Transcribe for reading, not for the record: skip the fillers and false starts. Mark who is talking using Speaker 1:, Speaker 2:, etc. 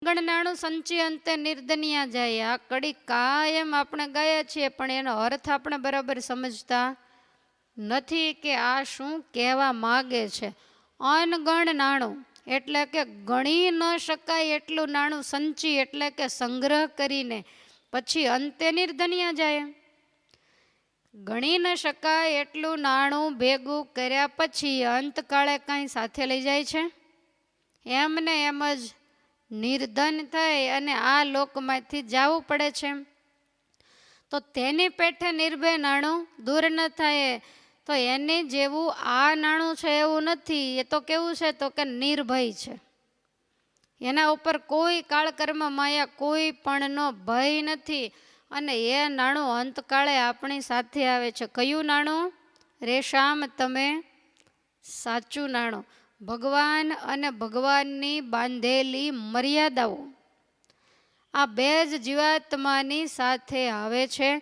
Speaker 1: ગણ નાણું સંચી અંતે નિર્ધનિયા જાય. આ કડી કાયમ આપણે ગાયા છીએ, પણ એનો અર્થ આપણે બરાબર સમજતા નથી કે આ શું કહેવા માગે છે. અનગણ નાણું એટલે કે ગણી ન શકાય એટલું નાણું સંચી એટલે કે સંગ્રહ કરીને પછી અંતે નિર્ધનિયા જાય. ગણી ન શકાય એટલું નાણું ભેગું કર્યા પછી અંતકાળે કાંઈ સાથે લઈ જાય છે? એમને એમ જ નિર્ધન થઈ અને આ લોકમાંથી જવું પડે છે. તો તેની પેઠે નિર્ભય નાણું દૂર ન થાય. તો એની જેવું આ નાણું છે એવું નથી. એ તો કેવું છે? તો કે નિર્ભય છે. એના ઉપર કોઈ કાળકર્મ માયા કોઈ પણનો ભય નથી. અને એ નાણું અંતકાળે આપણી સાથે આવે છે. કયું નાણું? રેશામ તમે સાચું નાણું. ભગવાન અને ભગવાનની બાંધેલી મર્યાદાઓ આ બે જ જીવાત્માની સાથે આવે છે.